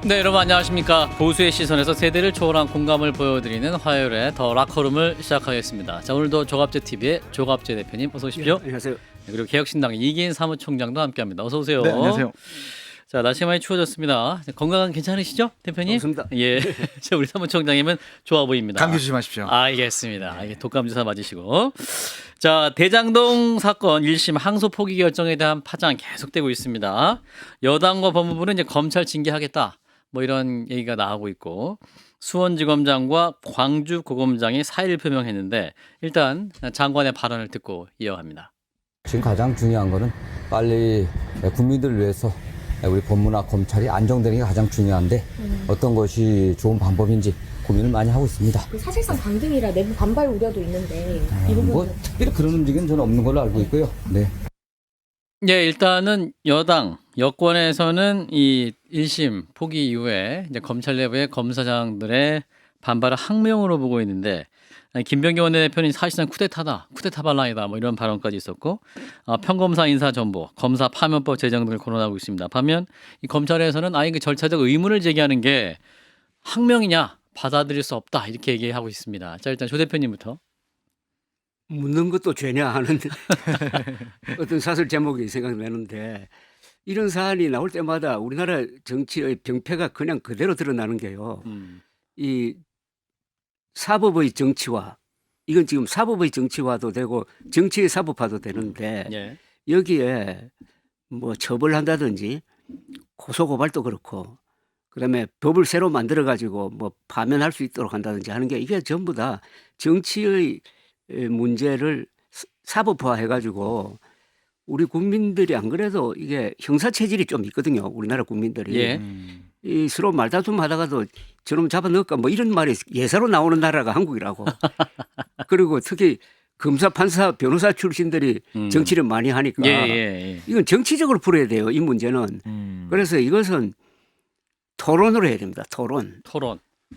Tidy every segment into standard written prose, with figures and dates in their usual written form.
네, 여러분 안녕하십니까. 보수의 시선에서 세대를 초월한 공감을 보여드리는 화요일에 더 라커룸을 시작하겠습니다. 자, 오늘도 조갑제TV의 조갑제 대표님 어서 오십시오. 네, 안녕하세요. 네, 그리고 개혁신당의 이기인 사무총장도 함께합니다. 어서 오세요. 네, 안녕하세요. 자, 날씨가 많이 추워졌습니다. 건강 괜찮으시죠, 대표님? 좋습니다. 예. 자, 우리 사무총장님은 좋아 보입니다. 감기 조심하십시오. 알겠습니다. 이게 독감 주사 맞으시고. 자, 대장동 사건 1심 항소 포기 결정에 대한 파장 계속되고 있습니다. 여당과 법무부는 이제 검찰 징계하겠다, 뭐 이런 얘기가 나오고 있고, 수원지검장과 광주고검장이 사의를 표명했는데, 일단 장관의 발언을 듣고 이어갑니다. 지금 가장 중요한 거는 빨리 국민들을 위해서 우리 법무나 검찰이 안정되는 게 가장 중요한데 어떤 것이 좋은 방법인지 고민을 많이 하고 있습니다. 사실상 강등이라 내부 반발 우려도 있는데 이 부분은 뭐 특별히 그런 움직임은 저는 없는 걸로 알고 있고요. 네. 예, 일단은 여권에서는 이 1심 포기 이후에 이제 검찰 내부의 검사장들의 반발을 항명으로 보고 있는데, 김병기 원내대표는 사실상 쿠데타다, 쿠데타 반란이다, 뭐 이런 발언까지 있었고, 평검사 인사 전보, 검사 파면법 제정 등을 거론하고 있습니다. 반면 이 검찰에서는 그 절차적 의문을 제기하는 게 항명이냐, 받아들일 수 없다, 이렇게 얘기하고 있습니다. 자, 일단 조 대표님부터. 묻는 것도 죄냐 하는 어떤 사설 제목이 생각나는데, 이런 사안이 나올 때마다 우리나라 정치의 병폐가 그냥 그대로 드러나는 게요. 이 사법의 정치화, 이건 지금 사법의 정치화도 되고 정치의 사법화도 되는데, 예. 여기에 뭐 처벌한다든지 고소고발도 그렇고, 그다음에 법을 새로 만들어 가지고 뭐 파면할 수 있도록 한다든지 하는 게, 이게 전부 다 정치의 문제를 사법화해 가지고 우리 국민들이, 안 그래도 이게 형사 체질이 좀 있거든요. 우리나라 국민들이. 예. 이 서로 말다툼 하다가도 저놈 잡아 넣을까 뭐 이런 말이 예사로 나오는 나라가 한국이라고. 그리고 특히 검사, 판사, 변호사 출신들이 정치를 많이 하니까 예. 이건 정치적으로 풀어야 돼요. 이 문제는. 그래서 이것은 토론으로 해야 됩니다. 토론.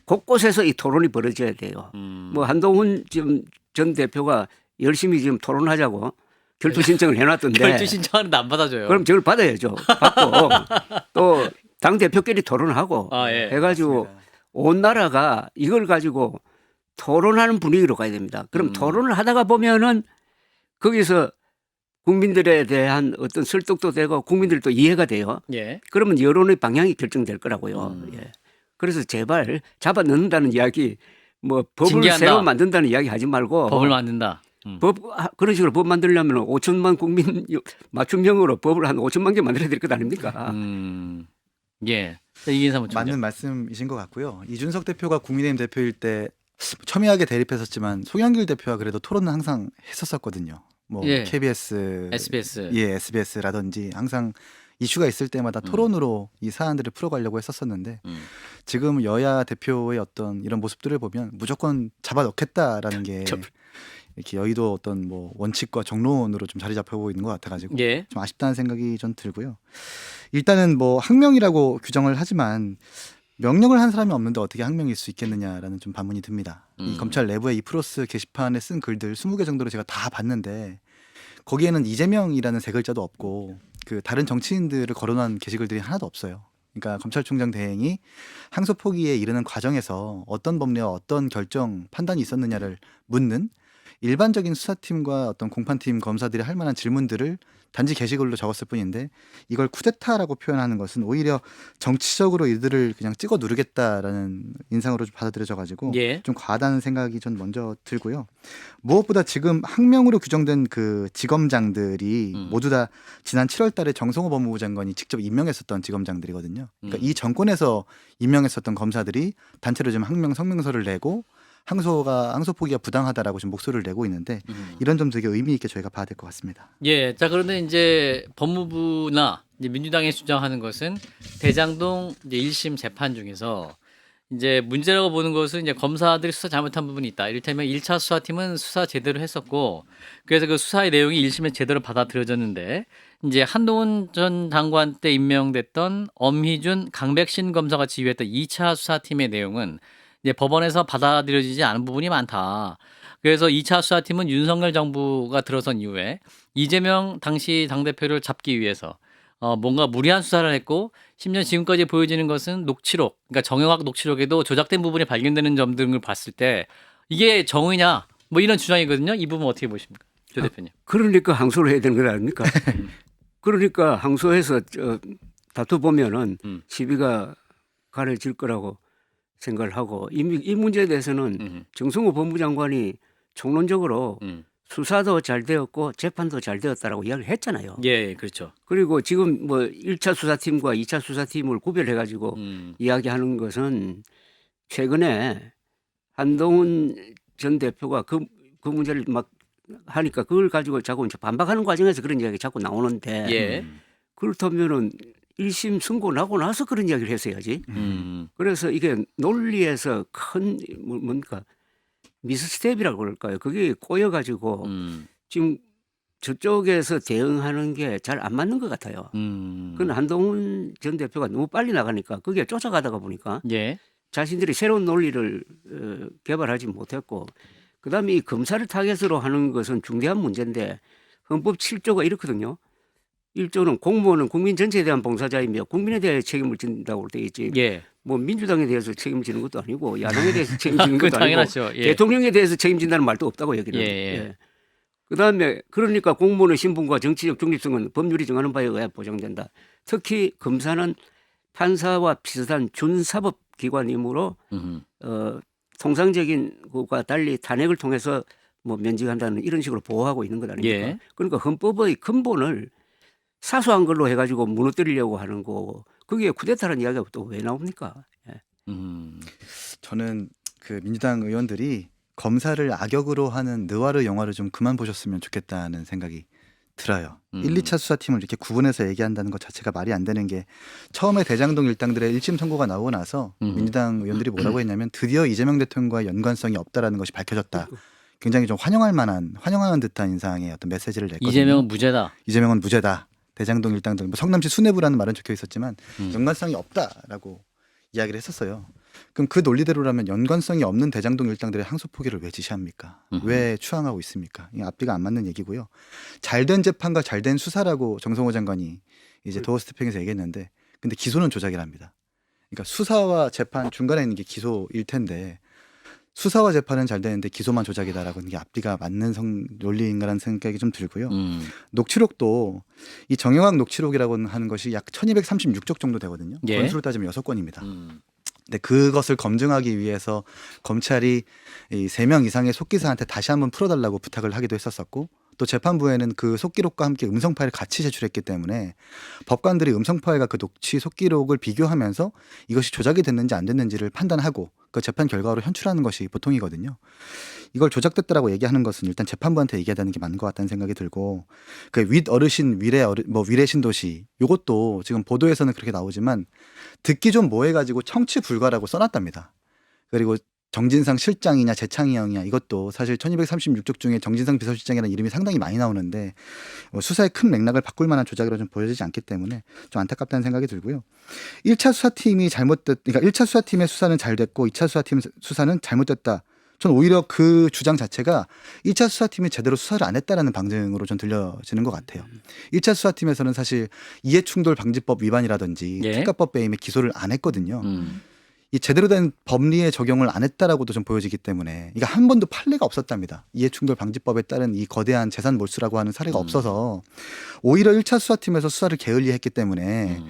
곳곳에서 이 토론이 벌어져야 돼요. 뭐 한동훈 지금 전 대표가 열심히 지금 토론하자고 결투 신청을 해놨던데. 결투 신청하는데 안 받아줘요. 그럼 저걸 받아야죠. 받고 또 당 대표끼리 토론하고 예. 해가지고 온 나라가 이걸 가지고 토론하는 분위기로 가야 됩니다. 그럼 토론을 하다가 보면은 거기서 국민들에 대한 어떤 설득도 되고 국민들도 이해가 돼요. 예. 그러면 여론의 방향이 결정될 거라고요. 예. 그래서 제발 잡아 넣는다는 이야기, 뭐 법을 징계한다. 새로 만든다는 이야기 하지 말고 법을 만든다. 그런 식으로 법 만들려면 5천만 국민 맞춤형으로 법을 한 5천만 개 만들어야 될 것 아닙니까? 예. 이기인 사무총장. 맞는 말씀이신 것 같고요. 이준석 대표가 국민의힘 대표일 때 첨예하게 대립했었지만 송영길 대표와 그래도 토론은 항상 했었거든요. 뭐 예. KBS, SBS. 예, SBS라든지 항상 이슈가 있을 때마다 토론으로 이 사안들을 풀어가려고 했었었는데 지금 여야 대표의 어떤 이런 모습들을 보면 무조건 잡아넣겠다라는 게 이렇게 여의도 어떤 뭐 원칙과 정론으로 좀 자리 잡혀보고 있는 것 같아가지고 예. 좀 아쉽다는 생각이 좀 들고요. 일단은 뭐 항명이라고 규정을 하지만 명령을 한 사람이 없는데 어떻게 항명일 수 있겠느냐라는 좀 반문이 듭니다. 이 검찰 내부의 이프로스 게시판에 쓴 글들 20개 정도를 제가 다 봤는데 거기에는 이재명이라는 세 글자도 없고 그 다른 정치인들을 거론한 게시글들이 하나도 없어요. 그러니까 검찰총장 대행이 항소 포기에 이르는 과정에서 어떤 법리와 어떤 결정 판단이 있었느냐를 묻는 일반적인 수사팀과 어떤 공판팀 검사들이 할 만한 질문들을 단지 게시글로 적었을 뿐인데 이걸 쿠데타라고 표현하는 것은 오히려 정치적으로 이들을 그냥 찍어 누르겠다라는 인상으로 좀 받아들여져가지고 예. 좀 과하다는 생각이 전 먼저 들고요. 무엇보다 지금 항명으로 규정된 그 지검장들이 모두 다 지난 7월 달에 정성호 법무부 장관이 직접 임명했었던 지검장들이거든요. 그러니까 이 정권에서 임명했었던 검사들이 단체로 지금 항명 성명서를 내고 항소 포기가 부당하다라고 지금 목소리를 내고 있는데 이런 점 되게 의미 있게 저희가 봐야 될 것 같습니다. 예. 자, 그런데 이제 법무부나 이제 민주당이 주장하는 것은 대장동 이제 1심 재판 중에서 이제 문제라고 보는 것은 이제 검사들이 수사 잘못한 부분이 있다. 이를테면 1차 수사팀은 수사 제대로 했었고, 그래서 그 수사의 내용이 1심에 제대로 받아들여졌는데, 이제 한동훈 전 장관 때 임명됐던 엄희준, 강백신 검사가 지휘했던 2차 수사팀의 내용은 이제 법원에서 받아들여지지 않은 부분이 많다. 그래서 2차 수사팀은 윤석열 정부가 들어선 이후에 이재명 당시 당대표를 잡기 위해서 뭔가 무리한 수사를 했고 심지어 지금까지 보여지는 것은 녹취록, 그러니까 정영학 녹취록에도 조작된 부분이 발견되는 점 등을 봤을 때 이게 정의냐 뭐 이런 주장이거든요. 이 부분 어떻게 보십니까, 조 대표님? 그러니까 항소를 해야 되는 거 아닙니까? 그러니까 항소해서 다투 보면은 시비가 가려질 거라고 생각을 하고 이 문제에 대해서는 정성호 법무장관이 총론적으로 수사도 잘 되었고 재판도 잘 되었다라고 이야기를 했잖아요. 예, 그렇죠. 그리고 지금 뭐 1차 수사팀과 2차 수사팀을 구별해 가지고 이야기하는 것은 최근에 한동훈 전 대표가 그 문제를 막 하니까 그걸 가지고 자꾸 이제 반박하는 과정에서 그런 이야기 자꾸 나오는데 예. 그렇다면은 1심 선고 나고 나서 그런 이야기를 했어야지. 그래서 이게 논리에서 큰 뭔가 미스스텝이라고 그럴까요? 그게 꼬여가지고 지금 저쪽에서 대응하는 게 잘 안 맞는 것 같아요. 그건 한동훈 전 대표가 너무 빨리 나가니까 그게 쫓아가다가 보니까 예. 자신들이 새로운 논리를 개발하지 못했고 그다음에 이 검사를 타겟으로 하는 것은 중대한 문제인데 헌법 7조가 이렇거든요. 1조는 공무원은 국민 전체에 대한 봉사자이며 국민에 대해 책임을 진다고 되어 있지. 예. 뭐 민주당에 대해서 책임지는 것도 아니고 야당에 대해서 책임지는 그건 것도 아니고 당연하죠. 예. 대통령에 대해서 책임진다는 말도 없다고 여기는. 예, 예. 그다음에 그러니까 공무원의 신분과 정치적 중립성은 법률이 정하는 바에 의해 보장된다. 특히 검사는 판사와 비슷한 준사법 기관이므로 통상적인 것과 달리 탄핵을 통해서 뭐 면직한다는 이런 식으로 보호하고 있는 것 아닙니까? 예. 그러니까 헌법의 근본을 사소한 걸로 해가지고 무너뜨리려고 하는 거고 그게 쿠데타라는 이야기가 또 왜 나옵니까? 예. 저는 그 민주당 의원들이 검사를 악역으로 하는 느와르 영화를 좀 그만 보셨으면 좋겠다는 생각이 들어요. 1, 2차 수사팀을 이렇게 구분해서 얘기한다는 것 자체가 말이 안 되는 게 처음에 대장동 일당들의 1심 선고가 나오고 나서 민주당 의원들이 뭐라고 했냐면 드디어 이재명 대통령과의 연관성이 없다라는 것이 밝혀졌다. 굉장히 좀 환영하는 듯한 인상의 어떤 메시지를 냈거든요. 이재명은 무죄다. 이재명은 무죄다. 대장동 일당들 뭐 성남시 수뇌부라는 말은 적혀 있었지만 연관성이 없다라고 이야기를 했었어요. 그럼 그 논리대로라면 연관성이 없는 대장동 일당들의 항소 포기를 왜 지시합니까? 왜 추앙하고 있습니까? 이 앞뒤가 안 맞는 얘기고요. 잘된 재판과 잘된 수사라고 정성호 장관이 이제 도어 스태핑에서 얘기했는데 근데 기소는 조작이랍니다. 그러니까 수사와 재판 중간에 있는 게 기소일 텐데 수사와 재판은 잘 되는데 기소만 조작이다라고 하는 게 앞뒤가 맞는 논리인가라는 생각이 좀 들고요. 녹취록도 이 정영학 녹취록이라고 하는 것이 약 1236쪽 정도 되거든요. 예. 건수로 따지면 6건입니다. 근데 그것을 검증하기 위해서 검찰이 이 3명 이상의 속기사한테 다시 한번 풀어달라고 부탁을 하기도 했었었고 또 재판부에는 그 속기록과 함께 음성 파일을 같이 제출했기 때문에 법관들이 음성 파일과 그 녹취 속기록을 비교하면서 이것이 조작이 됐는지 안 됐는지를 판단하고 그 재판 결과로 현출하는 것이 보통이거든요. 이걸 조작됐다라고 얘기하는 것은 일단 재판부한테 얘기해야 되는 게 맞는 것 같다는 생각이 들고 그 윗 어르신 위례 신도시 이것도 지금 보도에서는 그렇게 나오지만 듣기 좀 뭐해가지고 청취 불가라고 써놨답니다. 그리고 정진상 실장이냐 재창이형이냐 이것도 사실 1236쪽 중에 정진상 비서실장이라는 이름이 상당히 많이 나오는데 수사의 큰 맥락을 바꿀 만한 조작이라 좀 보여지지 않기 때문에 좀 안타깝다는 생각이 들고요. 1차 수사팀의 수사는 잘 됐고 2차 수사팀 수사는 잘못됐다. 전 오히려 그 주장 자체가 1차 수사팀이 제대로 수사를 안 했다라는 방증으로 좀 들려지는 것 같아요. 1차 수사팀에서는 사실 이해충돌 방지법 위반이라든지 예. 특가법 배임에 기소를 안 했거든요. 이 제대로 된 법리의 적용을 안 했다라고도 좀 보여지기 때문에 이게 한 번도 판례가 없었답니다. 이해충돌 방지법에 따른 이 거대한 재산 몰수라고 하는 사례가 없어서 오히려 1차 수사팀에서 수사를 게을리했기 때문에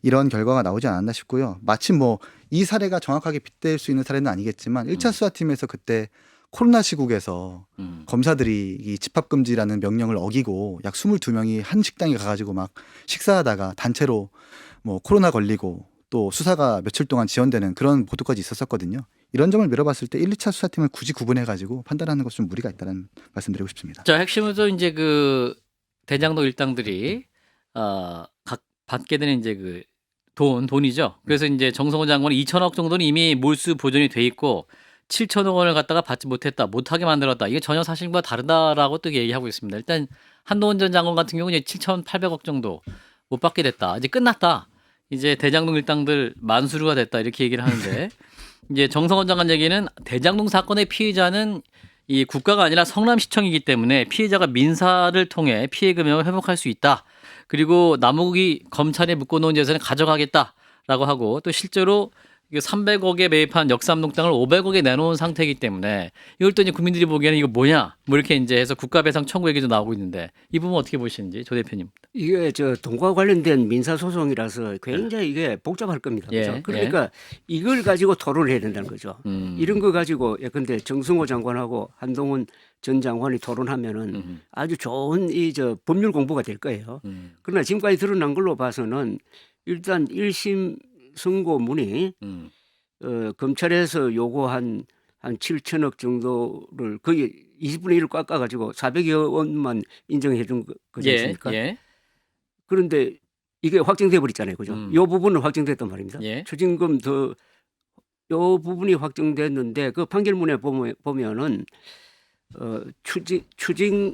이런 결과가 나오지 않았나 싶고요. 마침 뭐 이 사례가 정확하게 빗댈 수 있는 사례는 아니겠지만 1차 수사팀에서 그때 코로나 시국에서 검사들이 이 집합금지라는 명령을 어기고 약 22명이 한 식당에 가가지고 막 식사하다가 단체로 뭐 코로나 걸리고 또 수사가 며칠 동안 지연되는 그런 보도까지 있었었거든요. 이런 점을 미뤄봤을 때 1, 2차 수사팀을 굳이 구분해가지고 판단하는 것은 좀 무리가 있다는 말씀드리고 싶습니다. 자, 핵심은 이제 그 대장동 일당들이 각 받게 되는 이제 그 돈이죠. 그래서 이제 정성호 장관이 2천억 정도는 이미 몰수 보존이 돼 있고 7천억 원을 갖다가 받지 못하게 만들었다. 이게 전혀 사실과 다르다라고 또 얘기하고 있습니다. 일단 한동훈 전 장관 같은 경우는 7,800억 정도 못 받게 됐다. 이제 끝났다. 이제 대장동 일당들 만수르가 됐다. 이렇게 얘기를 하는데 이제 정성호 장관 얘기는 대장동 사건의 피해자는 이 국가가 아니라 성남시청이기 때문에 피해자가 민사를 통해 피해 금액을 회복할 수 있다. 그리고 남욱이 검찰에 묶어놓은 재산을 가져가겠다라고 하고 또 실제로 300억에 매입한 역삼동 땅을 500억에 내놓은 상태이기 때문에 이걸 또 이제 국민들이 보기에는 이거 뭐냐 뭐 이렇게 이제 해서 국가배상 청구 얘기도 나오고 있는데 이 부분 어떻게 보시는지 조 대표님. 이게 저 돈과 관련된 민사 소송이라서 굉장히 이게 복잡할 겁니다. 예, 그렇죠? 그러니까 이걸 가지고 토론을 해야 된다는 거죠. 이런 거 가지고 예컨대 정승호 장관하고 한동훈 전 장관이 토론하면은 아주 좋은 이 저 법률 공부가 될 거예요. 그러나 지금까지 드러난 걸로 봐서는 일단 1심 선고문이 검찰에서 요구한 한 7천억 정도를 거의 20분의 1을 깎아가지고 400여 원만 인정해 준 거지 않습니까? 예. 그런데 이게 확정돼 버렸잖아요. 그죠? 요 부분은 확정됐단 말입니다. 예. 추징금 요 부분이 확정됐는데 그 판결문에 보면은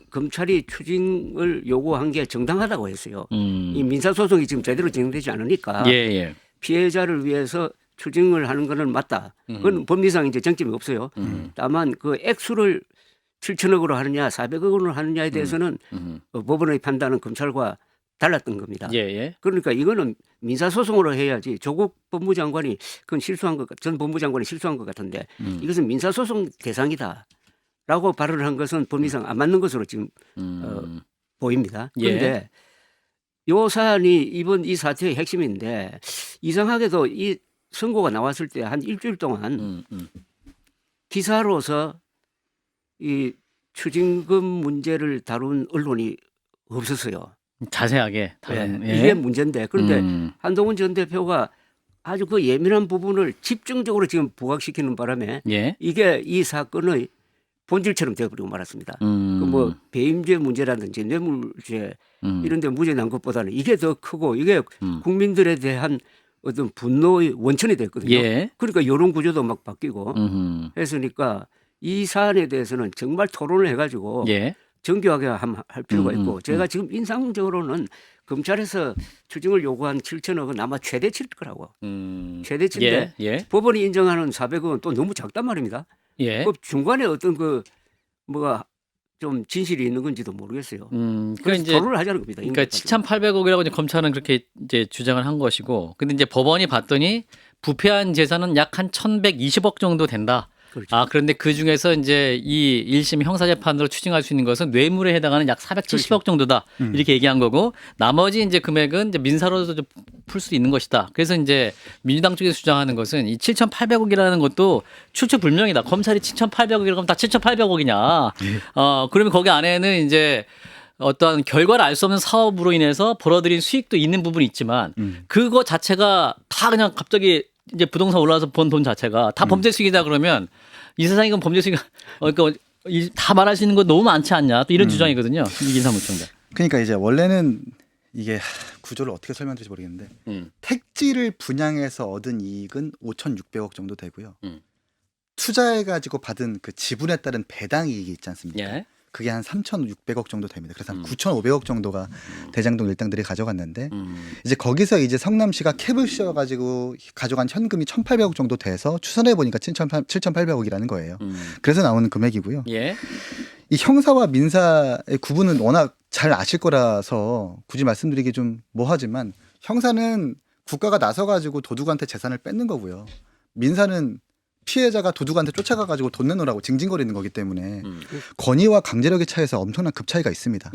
검찰이 추징을 요구한 게 정당하다고 했어요. 이 민사소송이 지금 제대로 진행되지 않으니까 예. 피해자를 위해서 추징을 하는 거는 맞다. 그건 법리상 이제 쟁점이 없어요. 다만 그 액수를 7천억으로 하느냐 400억으로 하느냐에 대해서는 법원의 판단은 검찰과 달랐던 겁니다. 예. 그러니까 이거는 민사소송으로 해야지 조국 법무장관이 그건 전 법무장관이 실수한 것 같은데 이것은 민사소송 대상이다라고 발언을 한 것은 법리상 안 맞는 것으로 지금 보입니다. 그런데 요 사안이 이번 이 사태의 핵심인데 이상하게도 이 선고가 나왔을 때 한 일주일 동안 기사로서 이 추징금 문제를 다룬 언론이 없었어요. 자세하게 이게 문제인데 그런데 한동훈 전 대표가 아주 그 예민한 부분을 집중적으로 지금 부각시키는 바람에 이게 이 사건의 본질처럼 되어버리고 말았습니다. 그 뭐 배임죄 문제라든지 뇌물죄 이런 데 무죄 난 것보다는 이게 더 크고 이게 국민들에 대한 어떤 분노의 원천이 됐거든요. 그러니까 여론 구조도 막 바뀌고 했으니까 이 사안에 대해서는 정말 토론을 해가지고 정교하게 할 필요가 있고 제가 지금 인상적으로는 검찰에서 추징을 요구한 7천억은 아마 최대치일 거라고. 최대치인데 법원이 인정하는 400억은 또 너무 작단 말입니다. 그 중간에 어떤 그 뭐가 좀 진실이 있는 건지도 모르겠어요. 그래서 이제 토론을 하자는 겁니다. 그러니까 7,800억이라고 이제 검찰은 그렇게 이제 주장을 한 것이고, 근데 이제 법원이 봤더니 부패한 재산은 약 한 1,120억 정도 된다. 그렇죠. 아, 그런데 그 중에서 이제 이 1심 형사재판으로 추징할 수 있는 것은 뇌물에 해당하는 약 470억 정도다. 이렇게 얘기한 거고, 나머지 이제 금액은 이제 민사로도 풀 수 있는 것이다. 그래서 이제 민주당 쪽에서 주장하는 것은 이 7,800억이라는 것도 출처불명이다. 검찰이 7,800억이라고 하면 다 7,800억이냐. 그러면 거기 안에는 이제 어떠한 결과를 알 수 없는 사업으로 인해서 벌어들인 수익도 있는 부분이 있지만 그거 자체가 다 그냥 갑자기 이제 부동산 올라와서 번 돈 자체가 다 범죄 수익이다 그러면 이 세상에 이건 범죄 수익 그러니까 다 말할 수 있는 거 너무 많지 않냐 또 이런 주장이거든요. 이긴삼 부총장. 그러니까 이제 원래는 이게 구조를 어떻게 설명드릴지 모르겠는데 택지를 분양해서 얻은 이익은 5,600억 정도 되고요. 투자해가지고 받은 그 지분에 따른 배당 이익이 있지 않습니까? 그게 한 3,600억 정도 됩니다. 그래서 한 9,500억 정도가 대장동 일당들이 가져갔는데 이제 거기서 이제 성남시가 캡을 씌워가지고 가져간 현금이 1,800억 정도 돼서 추산해 보니까 7,800억이라는 거예요. 그래서 나오는 금액이고요. 이 형사와 민사의 구분은 워낙 잘 아실 거라서 굳이 말씀드리기 좀 뭐하지만 형사는 국가가 나서가지고 도둑한테 재산을 뺏는 거고요. 민사는 피해자가 도둑한테 쫓아가가지고 돈 내놓으라고 징징거리는 거기 때문에 권위와 강제력의 차이에서 엄청난 급 차이가 있습니다.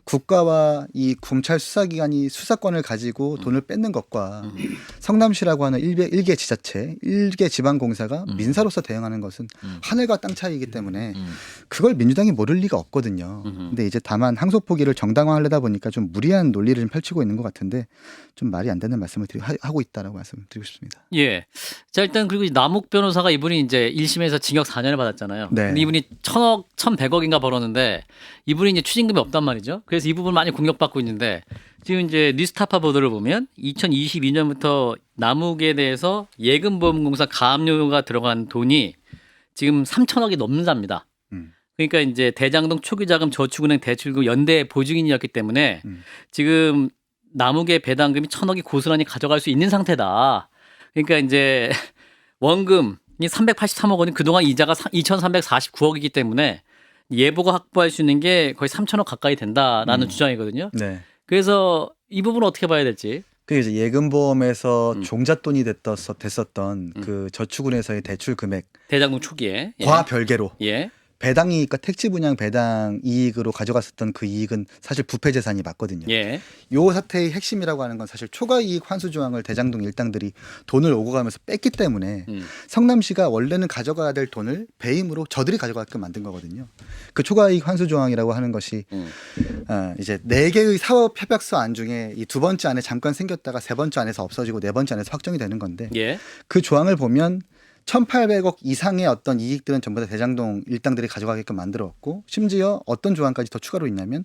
국가와 이 검찰 수사기관이 수사권을 가지고 돈을 뺏는 것과 성남시라고 하는 일개 지자체, 일개 지방공사가 민사로서 대응하는 것은 하늘과 땅 차이이기 때문에 그걸 민주당이 모를 리가 없거든요. 근데 이제 다만 항소포기를 정당화하려다 보니까 좀 무리한 논리를 좀 펼치고 있는 것 같은데 좀 말이 안 되는 말씀을 하고 있다라고 말씀드리고 싶습니다. 자, 일단 그리고 남욱 변호사가 이분이 이제 1심에서 징역 4년을 받았잖아요. 근데 이분이 1,000억, 1,100억인가 벌었는데 이분이 이제 추징금이 없단 말이죠. 그래서 이 부분 많이 공격받고 있는데 지금 이제 뉴스타파 보도를 보면 2022년부터 남욱에 대해서 예금보험공사 가압류가 들어간 돈이 지금 3,000억이 넘는답니다. 그러니까 이제 대장동 초기자금 저축은행 대출금 연대 보증인이었기 때문에 지금 남욱의 배당금이 1,000억이 고스란히 가져갈 수 있는 상태다. 그러니까 이제 원금이 383억 원이 그동안 이자가 2,349억이기 때문에 예보가 확보할 수 있는 게 거의 3,000억 가까이 된다라는 주장이거든요. 그래서 이 부분은 어떻게 봐야 될지. 그게 이제 예금보험에서 음. 종잣돈이 됐었던 그 저축은에서의 대출 금액과 대장동 초기에. 예. 별개로 예. 배당 이익과 택지 분양 배당 이익으로 가져갔었던 그 이익은 사실 부패 재산이 맞거든요. 예. 요 사태의 핵심이라고 하는 건 사실 초과 이익 환수 조항을 대장동 일당들이 돈을 오고 가면서 뺐기 때문에 성남시가 원래는 가져가야 될 돈을 배임으로 저들이 가져가게끔 만든 거거든요. 그 초과 이익 환수 조항이라고 하는 것이 이제 4개의 사업 협약서 안 중에 이 두 번째 안에 잠깐 생겼다가 세 번째 안에서 없어지고 네 번째 안에서 확정이 되는 건데 예. 그 조항을 보면 1,800억 이상의 어떤 이익들은 전부 다 대장동 일당들이 가져가게끔 만들었고 심지어 어떤 조항까지 더 추가로 있냐면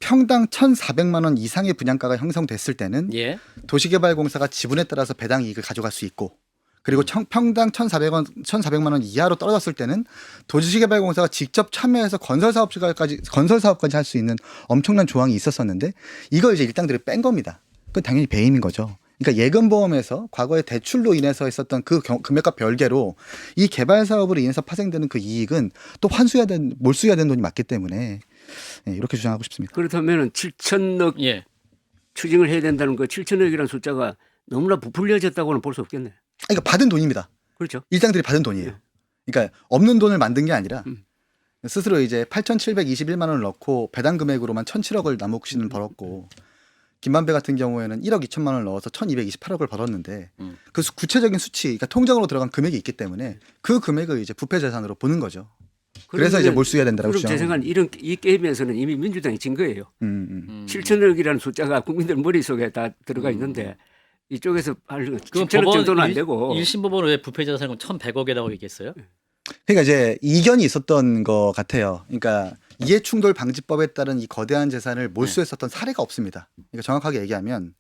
평당 1,400만 원 이상의 분양가가 형성됐을 때는 예. 도시개발공사가 지분에 따라서 배당 이익을 가져갈 수 있고 그리고 평당 1,400만 원 이하로 떨어졌을 때는 도시개발공사가 직접 참여해서 건설 사업까지 할 수 있는 엄청난 조항이 있었었는데 이걸 이제 일당들이 뺀 겁니다. 그건 당연히 배임인 거죠. 그러니까 예금보험에서 과거에 대출로 인해서 있었던 그 금액과 별개로 이 개발 사업으로 인해서 파생되는 그 이익은 또 몰수해야 되는 돈이 맞기 때문에 이렇게 주장하고 싶습니다. 그렇다면 7천억 예. 추징을 해야 된다는 거 7천억이라는 숫자가 너무나 부풀려졌다고는 볼 수 없겠네. 그러니까 받은 돈입니다. 그렇죠. 일당들이 받은 돈이에요. 그러니까 없는 돈을 만든 게 아니라 스스로 이제 8,721만 원을 넣고 배당 금액으로만 1,007억을 남욱씨는 벌었고 김만배 같은 경우에는 1억 2천만 원을 넣어서 1,228억을 벌었는데 그 구체적인 수치, 그러니까 통장으로 들어간 금액이 있기 때문에 그 금액을 이제 부패 재산으로 보는 거죠. 그래서 이제 몰수해야 된다고 그럼 제 주장합니다. 생각은 이 게임에서는 이미 민주당이 진 거예요. 7천억이라는 숫자가 국민들 머릿속에 다 들어가 있는데 이쪽에서 7천억 정도는 안 되고 1심 법원 왜 부패 재산을 1,100억이라고 얘기했어요? 그러니까 이제 이견이 있었던 것 같아요. 그러니까 이해충돌 방지법에 따른 이 거대한 재산을 몰수했었던 사례가 없습니다. 그러니까 정확하게 얘기하면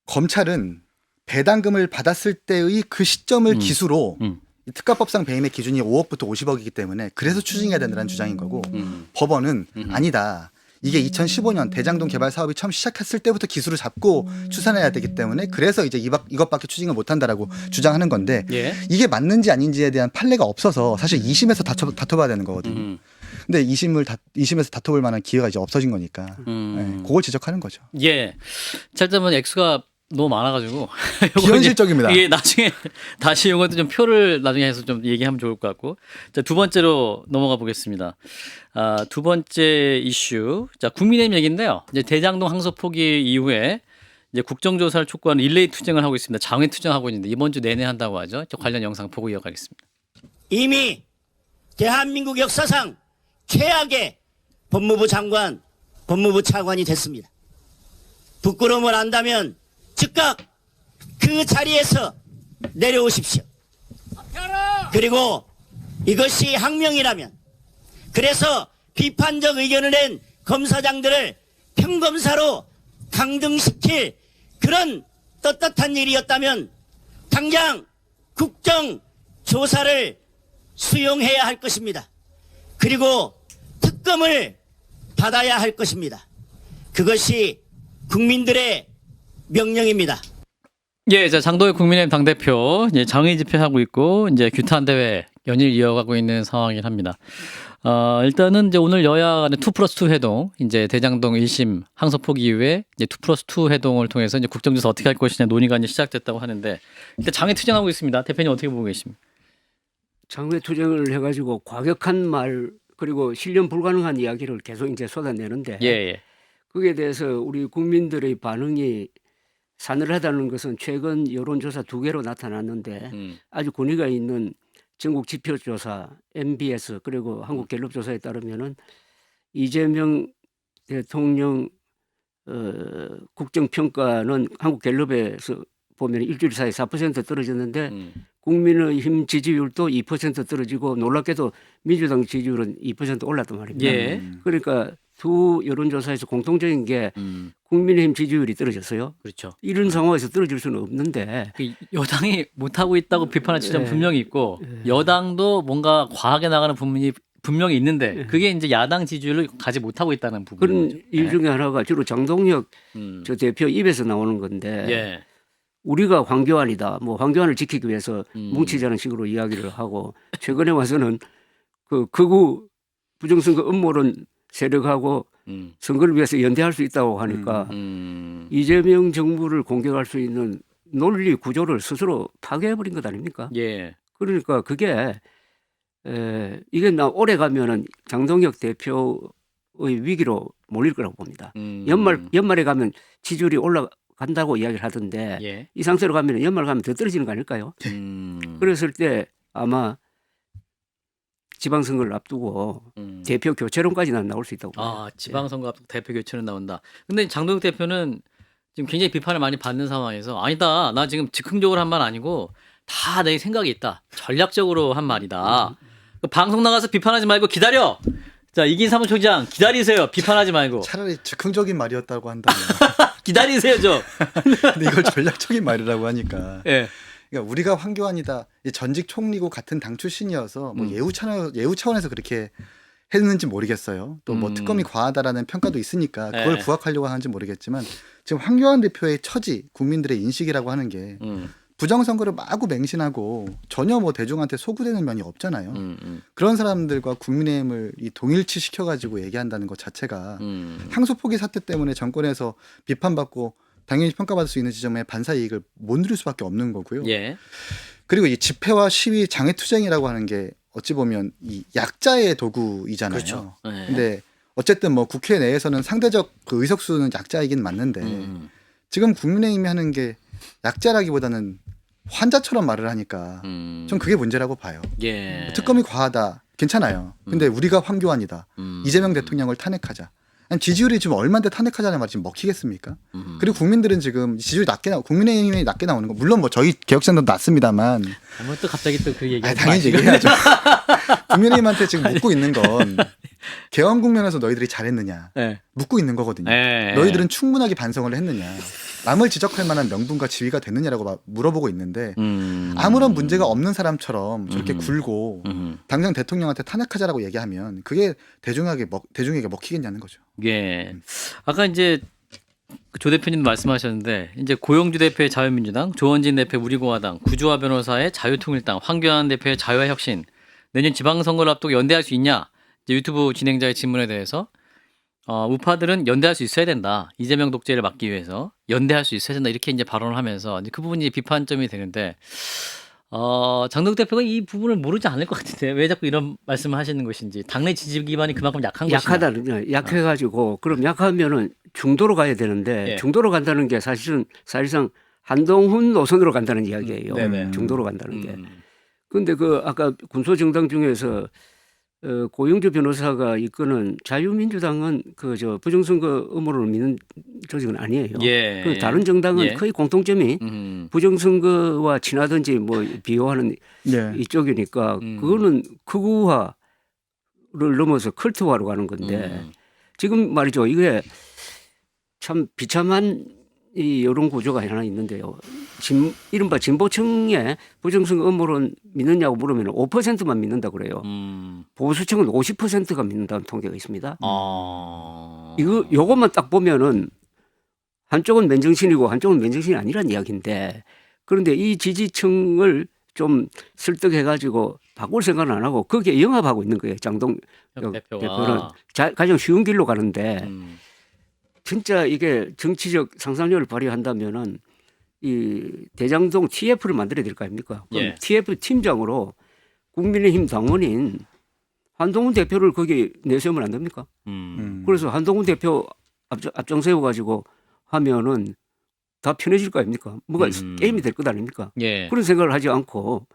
검찰은 배당금을 받았을 때의 그 시점을 기수로 이 특가법상 배임의 기준이 5억부터 50억이기 때문에 그래서 추징해야 된다는 주장인 거고 법원은 아니다. 이게 2015년 대장동 개발 사업이 처음 시작했을 때부터 기수를 잡고 추산해야 되기 때문에 그래서 이제 이것밖에 추징을 못한다라고 주장하는 건데 예. 이게 맞는지 아닌지에 대한 판례가 없어서 사실 2심에서 다퉈봐야 되는 거거든요. 근데 2심에서 다퉈볼 만한 기회가 이제 없어진 거니까 그걸 지적하는 거죠. 예. 자, 일단은 X가 너무 많아가지고 비현실적입니다. 이게 나중에 다시 이것도 좀 표를 나중에 해서 좀 얘기하면 좋을 것 같고. 자, 두 번째로 넘어가 보겠습니다. 두 번째 이슈. 자, 국민의힘 얘기인데요. 이제 대장동 항소 포기 이후에 이제 국정조사를 촉구하는 릴레이 투쟁을 하고 있습니다. 장외 투쟁하고 있는데 이번 주 내내 한다고 하죠. 저 관련 영상 보고 이어가겠습니다. 이미 대한민국 역사상 최악의 법무부 장관, 법무부 차관이 됐습니다. 부끄러움을 안다면 즉각 그 자리에서 내려오십시오. 그리고 이것이 항명이라면 그래서 비판적 의견을 낸 검사장들을 평검사로 강등시킬 그런 떳떳한 일이었다면 당장 국정조사를 수용해야 할 것입니다. 그리고 특검을 받아야 할 것입니다. 그것이 국민들의 명령입니다. 예, 자, 장도혁 국민의힘 당대표 이제 장외 집회하고 있고 이제 규탄 대회 연일 이어가고 있는 상황이긴 합니다. 일단은 이제 오늘 여야 간의 2+2 회동, 이제 대장동 1심 항소 포기 이후에 이제 2+2 회동을 통해서 이제 국정조사 어떻게 할 것이냐 논의가 이제 시작됐다고 하는데 일단 장외 투쟁하고 있습니다. 대표님 어떻게 보고 계십니까? 장외 투쟁을 해가지고 과격한 말 그리고 실현 불가능한 이야기를 계속 이제 쏟아내는데 예, 예. 거기에 대해서 우리 국민들의 반응이 사늘하다는 것은 최근 여론조사 2개로 나타났는데 아주 권위가 있는 전국 지표조사 MBS 그리고 한국갤럽조사에 따르면은 이재명 대통령 국정평가는 한국갤럽에서 보면 일주일 사이에 4% 떨어졌는데 국민의힘 지지율도 2% 떨어지고 놀랍게도 민주당 지지율은 2% 올랐단 말입니다. 예. 그러니까 두 여론조사에서 공통적인 게 국민의힘 지지율이 떨어졌어요. 그렇죠. 이런 상황에서 떨어질 수는 없는데 그 여당이 못하고 있다고 비판할 지점 분명히 있고 여당도 뭔가 과하게 나가는 부분이 분명히 있는데 그게 이제 야당 지지율을 가지 못하고 있다는 부분이죠. 그런 이유 중에 하나가 주로 장동혁 저 대표 입에서 나오는 건데 예. 우리가 황교안이다. 뭐 황교안을 지키기 위해서 뭉치자는 식으로 이야기를 하고 최근에 와서는 그 극우 부정선거 음모론 세력하고 선거를 위해서 연대할 수 있다고 하니까 이재명 정부를 공격할 수 있는 논리 구조를 스스로 파괴해버린 것 아닙니까? 예. 그러니까 그게 이게 나 오래 가면은 장동혁 대표의 위기로 몰릴 거라고 봅니다. 연말에 가면 지지율이 올라간다고 이야기를 하던데 예. 이 상태로 가면 연말 가면 더 떨어지는 거 아닐까요? 그랬을 때 아마 지방선거를 앞두고 대표 교체론까지는 나올 수 있다고 봅니다. 아, 지방선거 앞두고 대표 교체는 나온다. 근데 장동혁 대표는 지금 굉장히 비판을 많이 받는 상황에서 아니다. 나 지금 즉흥적으로 한 말 아니고 다 내 생각이 있다. 전략적으로 한 말이다. 방송 나가서 비판하지 말고 기다려. 자, 이긴 사무총장 기다리세요. 비판하지 말고. 차라리 즉흥적인 말이었다고 한다면 기다리세요, 좀. 근데 이걸 전략적인 말이라고 하니까 예. 그러니까 우리가 황교안이다 이 전직 총리고 같은 당 출신이어서 뭐 예우 차원에서 그렇게 했는지 모르겠어요. 또 뭐 특검이 과하다라는 평가도 있으니까 그걸 네. 부합하려고 하는지 모르겠지만 지금 황교안 대표의 처지 국민들의 인식이라고 하는 게 부정선거를 마구 맹신하고 전혀 뭐 대중한테 소구되는 면이 없잖아요. 그런 사람들과 국민의힘을 이 동일치 시켜가지고 얘기한다는 것 자체가 항소포기 사태 때문에 정권에서 비판받고 당연히 평가받을 수 있는 지점에 반사 이익을 못 누릴 수밖에 없는 거고요. 예. 그리고 이 집회와 시위 장애투쟁이라고 하는 게 어찌 보면 이 약자의 도구이잖아요. 그렇죠. 네. 근데 어쨌든 뭐 국회 내에서는 상대적 그 의석수는 약자이긴 맞는데 지금 국민의힘이 하는 게 약자라기보다는 환자처럼 말을 하니까 전 그게 문제라고 봐요. 예. 특검이 과하다 괜찮아요. 근데 우리가 황교안이다. 이재명 대통령을 탄핵하자. 아니, 지지율이 지금 얼마인데 탄핵하자는 말이 지금 먹히겠습니까? 그리고 국민들은 지금 지지율이 국민의힘이 낮게 나오는 거 물론 뭐 저희 개혁신당도 낮습니다만 또 갑자기 또 그 얘기. 당연히 얘기해야죠. 국민의힘한테 지금 묻고 있는 건 개헌 국면에서 너희들이 잘했느냐 네. 묻고 있는 거거든요. 네. 너희들은 충분하게 반성을 했느냐 남을 지적할 만한 명분과 지위가 됐느냐라고 물어보고 있는데 아무런 문제가 없는 사람처럼 저렇게 굴고 당장 대통령한테 탄핵하자라고 얘기하면 그게 대중에게 먹히겠냐는 거죠. 예. 아까 이제 조 대표님 말씀하셨는데 이제 고영주 대표의 자유민주당, 조원진 대표의 우리공화당, 구주화 변호사의 자유통일당, 황교안 대표의 자유화혁신 내년 지방선거를 앞두고 연대할 수 있냐? 이제 유튜브 진행자의 질문에 대해서 우파들은 연대할 수 있어야 된다. 이재명 독재를 막기 위해서 연대할 수 있어야 된다. 이렇게 이제 발언을 하면서 이제 그 부분이 비판점이 되는데 장동혁 대표가 이 부분을 모르지 않을 것 같은데 왜 자꾸 이런 말씀을 하시는 것인지 당내 지지 기반이 그만큼 약한 것이냐? 약하다는 약해가지고 그럼 약하면은 중도로 가야 되는데 예. 중도로 간다는 게 사실상 한동훈 노선으로 간다는 이야기예요. 네네. 중도로 간다는 게. 그런데 그 아까 군소정당 중에서 고영주 변호사가 이끄는 자유민주당은 그 저 부정선거 음모론을 믿는 조직은 아니에요. 예. 그 다른 정당은 예. 거의 공통점이 부정선거와 친하든지 뭐 비호하는 예. 이쪽이니까 그거는 극우화를 넘어서 컬트화로 가는 건데 지금 말이죠. 이게 참 비참한 이 여론 구조가 하나 있는데요. 이른바 진보층의 부정선거 음모론 믿느냐고 물으면 5%만 믿는다 그래요. 보수층은 50%가 믿는다는 통계가 있습니다. 요것만 딱 보면은 한쪽은 맨정신이고 한쪽은 맨정신이 아니란 이야기인데 그런데 이 지지층을 좀 설득해가지고 바꿀 생각은 안 하고 거기에 영합하고 있는 거예요. 장동혁 대표는 가장 쉬운 길로 가는데 진짜 이게 정치적 상상력을 발휘한다면은 이 대장동 TF를 만들어야 될 거 아닙니까? 그럼 예. TF 팀장으로 국민의힘 당원인 한동훈 대표를 거기 내세우면 안 됩니까? 그래서 한동훈 대표 앞장 세워가지고 하면은 다 편해질 거 아닙니까? 뭐가 게임이 될 것 아닙니까? 예. 그런 생각을 하지 않고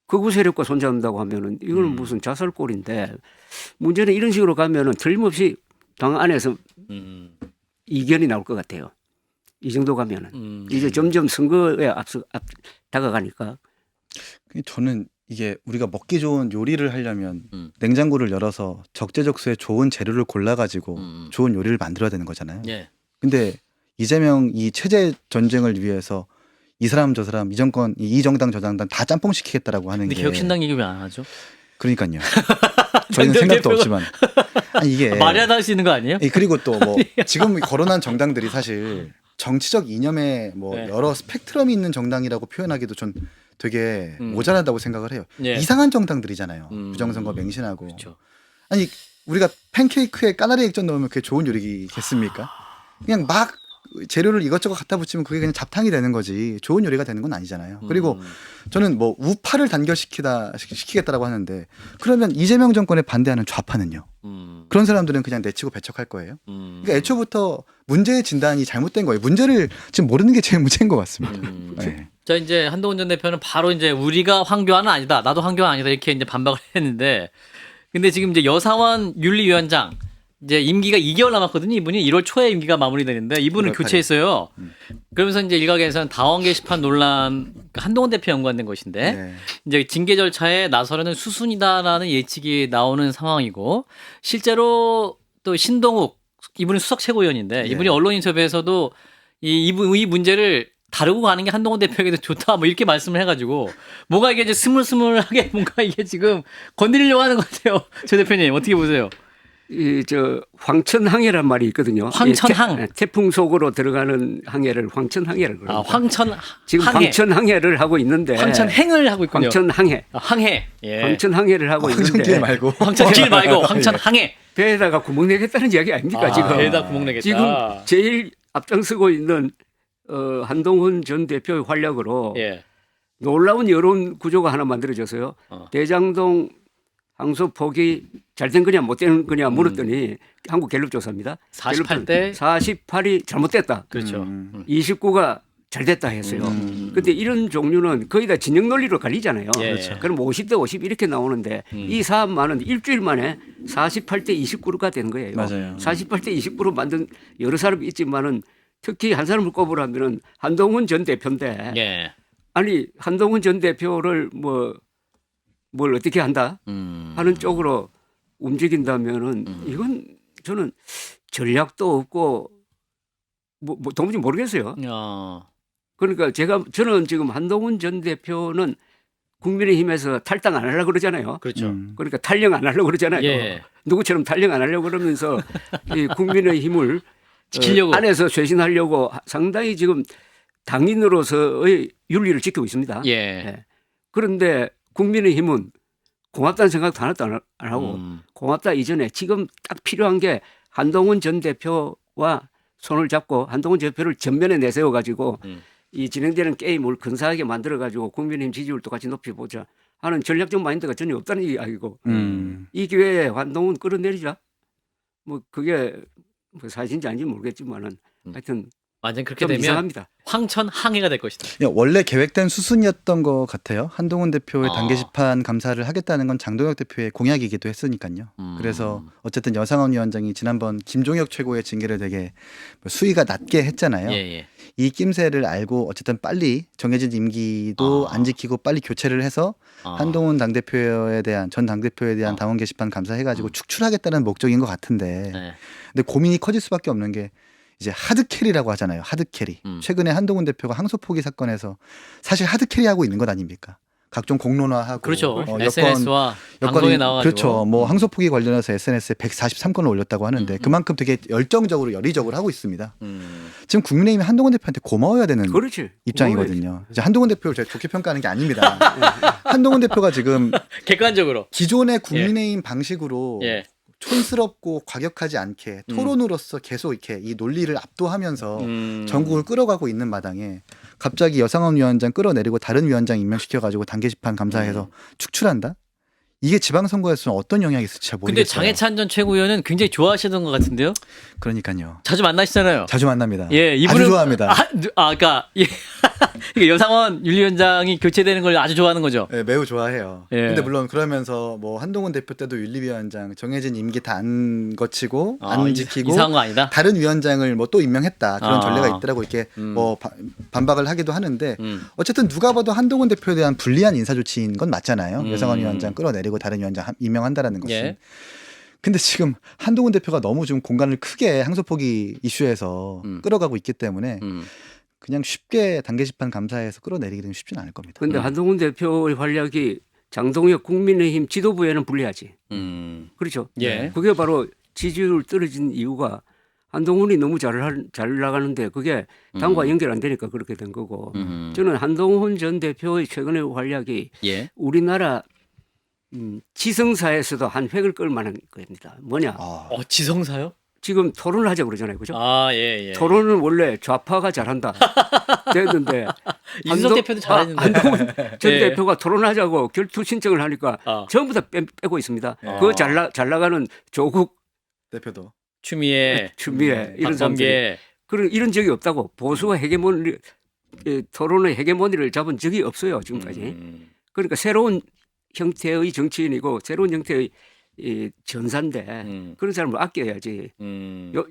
극우 세력과 손잡는다고 하면은 이거는 무슨 자살골인데 문제는 이런 식으로 가면은 틀림없이 당 안에서 이견이 나올 것 같아요. 이 정도 가면은 이제 점점 선거에 다가가니까. 저는 이게 우리가 먹기 좋은 요리를 하려면 냉장고를 열어서 적재적소에 좋은 재료를 골라가지고 좋은 요리를 만들어야 되는 거잖아요. 예. 근데 이재명 이 체제 전쟁을 위해서 이 사람 저 사람 이 정권 이 정당 저 정당 다 짬뽕 시키겠다라고 하는 근데 게 개혁신당 얘기 왜 안 하죠? 그러니까요. 저희는 생각도 없지만 아니 이게 말이라도 할 수 있는 거 아니에요? 그리고 또 뭐 지금 거론한 정당들이 사실 정치적 이념에 뭐 네. 여러 스펙트럼이 있는 정당이라고 표현하기도 전 되게 모자라다고 생각을 해요. 예. 이상한 정당들이잖아요. 부정선거 맹신하고. 그렇죠. 아니 우리가 팬케이크에 까나리 액젓 넣으면 그게 좋은 요리겠습니까? 그냥 막 재료를 이것저것 갖다 붙이면 그게 그냥 잡탕이 되는 거지 좋은 요리가 되는 건 아니잖아요. 그리고 저는 뭐 우파를 시키겠다라고 하는데 그러면 이재명 정권에 반대하는 좌파는요? 그런 사람들은 그냥 내치고 배척할 거예요. 그러니까 애초부터 문제의 진단이 잘못된 거예요. 문제를 지금 모르는 게 제일 문제인 것 같습니다. 네. 자, 이제 한동훈 전 대표는 바로 이제 우리가 황교안은 아니다. 나도 황교안 아니다. 이렇게 이제 반박을 했는데 근데 지금 이제 여사원 윤리위원장 이제 임기가 2개월 남았거든요. 이분이 1월 초에 임기가 마무리되는데 이분은 1월 8일. 교체했어요. 그러면서 이제 일각에서는 다원 게시판 논란 한동훈 대표 연관된 것인데 네. 이제 징계 절차에 나서려는 수순이다라는 예측이 나오는 상황이고 실제로 또 신동욱 이분은 수석 최고위원인데 네. 이분이 언론 인터뷰에서도 이 문제를 다루고 가는 게 한동훈 대표에게도 좋다 뭐 이렇게 말씀을 해가지고 뭔가 이게 이제 스물스물하게 뭔가 이게 지금 건드리려고 하는 것 같아요. 조 대표님 어떻게 보세요? 이 저 황천항해란 말이 있거든요. 황천항. 태풍 속으로 들어가는 항해를 황천항해라고 그럽니다. 아 황천 지금 항해. 황천항해를 하고 있는데 황천행을 하고 있군요. 황천항해. 아, 항해. 예. 황천항해를 하고 황천길 있는데 말고 황천길 말고 황천항해. 배에다가 구멍 내겠다는 이야기 아닙니까 지금? 배에다 구멍 내겠다. 지금 제일 앞장서고 있는 한동훈 전 대표의 활약으로 예. 놀라운 여론 구조가 하나 만들어졌어요. 대장동 항소 폭이 잘 된 거냐 못 된 거냐 물었더니 한국 갤럽 조사입니다. 48대 48이 잘못됐다. 그렇죠. 29가 잘 됐다 했어요. 근데 이런 종류는 거의 다 진영 논리로 갈리잖아요. 예. 그렇죠. 그럼 50대 50 이렇게 나오는데 이 사안만은 일주일 만에 48대 29가 된 거예요. 맞아요. 48대 29로 만든 여러 사람이 있지만은 특히 한 사람을 꼽으라면은 한동훈 전 대표인데 예. 아니 한동훈 전 대표를 뭘 어떻게 한다 하는 쪽으로 움직인다면은 이건 저는 전략도 없고 뭐 도무지 모르겠어요. 그러니까 저는 지금 한동훈 전 대표는 국민의힘에서 탈당 안 하려고 그러잖아요. 그렇죠. 그러니까 탈영 안 하려고 그러잖아요. 예. 누구처럼 탈영 안 하려고 그러면서 이 국민의힘을 지키려고. 안에서 쇄신하려고 상당히 지금 당인으로서의 윤리를 지키고 있습니다. 예. 예. 그런데 국민의힘은 고맙다는 생각도 하나도 안 하고 고맙다 이전에 지금 딱 필요한 게 한동훈 전 대표와 손을 잡고 한동훈 전 대표를 전면에 내세워 가지고 이 진행되는 게임을 근사하게 만들어 가지고 국민의힘 지지율도 같이 높여보자 하는 전략적 마인드가 전혀 없다는 이야기고 이 기회에 한동훈 끌어내리자 뭐 그게 뭐 사실인지 아닌지 모르겠지만은 하여튼 완전 그렇게 좀 되면 이상합니다. 황천 항해가 될 것이다. 원래 계획된 수순이었던 것 같아요. 한동훈 대표의 아. 단계 심판 감사를 하겠다는 건 장동혁 대표의 공약이기도 했으니까요. 그래서 어쨌든 여상원 위원장이 지난번 김종혁 최고의 징계를 되게 수위가 낮게 했잖아요. 예, 예. 이 낌새를 알고 어쨌든 빨리 정해진 임기도 안 지키고 빨리 교체를 해서 한동훈 당대표에 대한 전 당대표에 대한 당원 게시판 감사해가지고 축출하겠다는 목적인 것 같은데 네. 근데 고민이 커질 수밖에 없는 게 이제 하드캐리라고 하잖아요. 하드캐리. 최근에 한동훈 대표가 항소 포기 사건에서 사실 하드캐리 하고 있는 것 아닙니까? 각종 공론화하고 그렇죠. 여권 SNS와 방송에 나와가지고. 그렇죠. 뭐 항소 포기 관련해서 SNS에 143건을 올렸다고 하는데 그만큼 되게 열정적으로 열의적으로 하고 있습니다. 지금 국민의힘이 한동훈 대표한테 고마워야 되는 그렇지. 입장이거든요. 이제 한동훈 대표를 제가 좋게 평가하는 게 아닙니다. 한동훈 대표가 지금 객관적으로. 기존의 국민의힘 방식으로 예. 촌스럽고 과격하지 않게 토론으로서 계속 이렇게 이 논리를 압도하면서 음. 전국을 끌어가고 있는 마당에 갑자기 여상원 위원장 끌어내리고 다른 위원장 임명시켜가지고 단계 심판 감사해서 축출한다? 이게 지방선거에서는 어떤 영향이 있을지 잘 근데 모르겠어요. 장해찬 전 최고위원은 굉장히 좋아하시던 것 같은데요. 그러니까요. 자주 만나시잖아요. 자주 만납니다. 예, 이분은 아주 좋아합니다. 그러니까 예. 그러니까 여상원 윤리위원장이 교체되는 걸 아주 좋아하는 거죠. 네, 매우 좋아해요. 예. 근데 물론 그러면서 뭐 한동훈 대표 때도 윤리위원장 정해진 임기 다 안 거치고 안 지키고 이상한 거 아니다. 다른 위원장을 뭐 또 임명했다 그런 아. 전례가 있더라고 이렇게 뭐 반박을 하기도 하는데 어쨌든 누가 봐도 한동훈 대표에 대한 불리한 인사 조치인 건 맞잖아요. 여상원 위원장 끌어내리고 다른 위원장 임명한다라는 것은. 예. 근데 지금 한동훈 대표가 너무 좀 공간을 크게 항소포기 이슈에서 끌어가고 있기 때문에 그냥 쉽게 단계 심판 감사에서 끌어내리기는 쉽지는 않을 겁니다. 그런데 한동훈 대표의 활약이 장동혁 국민의힘 지도부에는 불리하지. 그렇죠. 예. 그게 바로 지지율 떨어진 이유가 한동훈이 너무 잘 나가는데 그게 당과 연결 안 되니까 그렇게 된 거고. 저는 한동훈 전 대표의 최근의 활약이 예. 우리나라 지성사에서도 한 획을 끌 만한 겁니다. 뭐냐? 아, 지성사요? 지금 토론을 하자고 그러잖아요. 그죠? 예. 토론은 원래 좌파가 잘한다. 됐는데 이준석 대표도 잘했는데. 한동훈 전 예. 대표가 토론하자고 결투 신청을 하니까 전부 다 빼고 있습니다. 그거 잘 나가는 조국 대표도. 추미애, 이런 사람들이 그런 이런 적이 없다고 보수가 헤게모니 토론의 헤게모니를 잡은 적이 없어요 지금까지. 그러니까 새로운 형태의 정치인이고 새로운 형태의 이 전사인데 그런 사람을 아껴야지.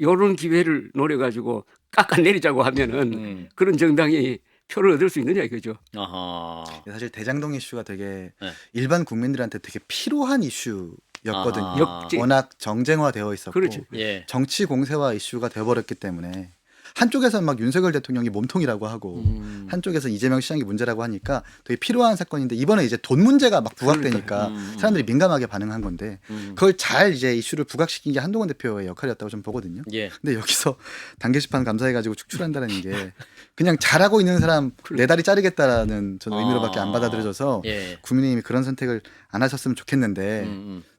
요런 기회를 노려가지고 깎아내리자고 하면은 그런 정당이 표를 얻을 수 있느냐 이거죠. 아하. 사실 대장동 이슈가 되게 네. 일반 국민들한테 되게 필요한 이슈였거든요. 아하. 워낙 정쟁화되어 있었고 그렇죠. 예. 정치 공세화 이슈가 되어버렸기 때문에 한쪽에서는 막 윤석열 대통령이 몸통이라고 하고 한쪽에서 이재명 시장이 문제라고 하니까 되게 필요한 사건인데 이번에 이제 돈 문제가 막 부각되니까 사람들이 민감하게 반응한 건데 그걸 잘 이제 이슈를 부각시킨 게 한동훈 대표의 역할이었다고 좀 보거든요. 예. 근데 여기서 단계 시판 감사해가지고 축출한다는 게 그냥 잘하고 있는 사람 내 다리 자르겠다라는 저는 의미로밖에 안 받아들여져서 예. 국민의힘이 그런 선택을 안 하셨으면 좋겠는데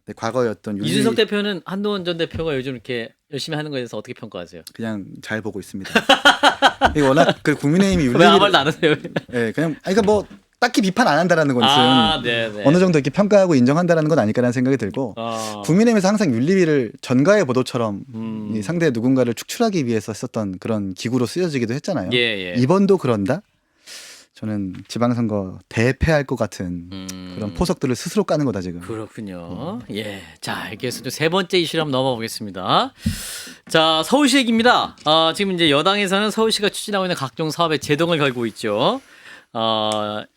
네, 과거의 어떤 이준석 대표는 한동훈 전 대표가 요즘 이렇게 열심히 하는 거에 대해서 어떻게 평가하세요? 그냥 잘 보고 있습니다. 이게 워낙 그 국민의힘이 왜 아무 윤리위를 말도 안 하세요? 예, 그냥 그러니까 뭐 딱히 비판 안 한다라는 것은 네네. 어느 정도 이렇게 평가하고 인정한다라는 건 아닐까라는 생각이 들고 국민의힘에서 항상 윤리위를 전가의 보도처럼 이 상대 누군가를 축출하기 위해서 썼던 그런 기구로 쓰여지기도 했잖아요. 예. 이번도 그런다? 저는 지방선거 대패할 것 같은 그런 포석들을 스스로 까는 거다 지금. 그렇군요. 예. 자, 이렇게 해서 세 번째 이슈로 한번 넘어가 보겠습니다. 자, 서울시 얘기입니다. 지금 이제 여당에서는 서울시가 추진하고 있는 각종 사업에 제동을 걸고 있죠.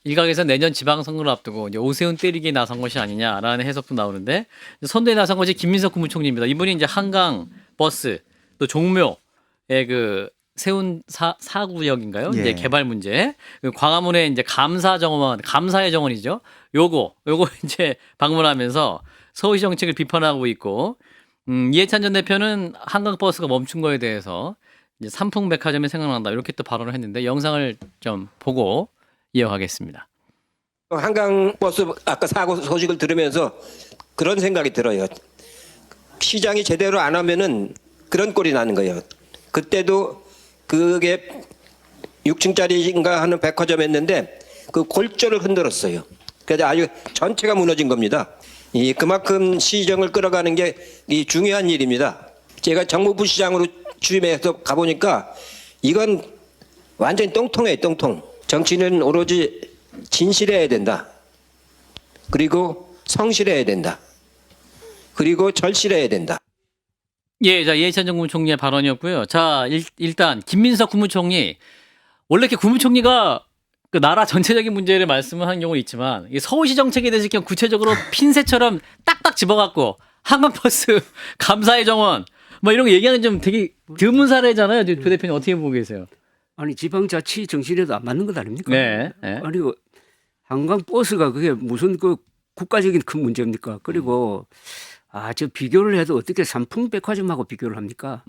일각에서 내년 지방선거를 앞두고 이제 오세훈 때리기에 나선 것이 아니냐라는 해석도 나오는데 선대에 나선 것이 김민석 국무총리입니다. 이분이 이제 한강 버스 또 종묘의 그 세운 사구역인가요? 예. 이제 개발 문제, 그 광화문에 이제 감사의 정원이죠. 요거 이제 방문하면서 서울시 정책을 비판하고 있고, 이해찬 전 대표는 한강 버스가 멈춘 거에 대해서 이제 삼풍백화점이 생각난다 이렇게 또 발언을 했는데 영상을 좀 보고 이어가겠습니다. 한강 버스 아까 사고 소식을 들으면서 그런 생각이 들어요. 시장이 제대로 안 하면은 그런 꼴이 나는 거예요. 그때도 그게 6층짜리인가 하는 백화점이었는데 그 골조를 흔들었어요. 그래서 아주 전체가 무너진 겁니다. 그만큼 시정을 끌어가는 게 이 중요한 일입니다. 제가 정무부 시장으로 취임해서 가보니까 이건 완전히 똥통이에요, 똥통. 정치는 오로지 진실해야 된다. 그리고 성실해야 된다. 그리고 절실해야 된다. 예, 자, 이해찬 전 국무총리의 발언이었고요. 자, 일단 김민석 국무총리, 원래 이렇게 국무총리가 그 나라 전체적인 문제를 말씀을 하는 경우는 있지만 이 서울시 정책에 대해서 그냥 구체적으로 핀셋처럼 딱딱 집어갖고 한강버스, 감사의 정원 뭐 이런 거 얘기하는 좀 되게 드문 사례잖아요. 조 대표님 어떻게 보고 계세요? 아니 지방자치 정신에도 안 맞는 것 아닙니까? 네. 아니 한강 버스가 그게 무슨 그 국가적인 큰 문제입니까? 그리고 저 비교를 해도 어떻게 삼풍백화점하고 비교를 합니까?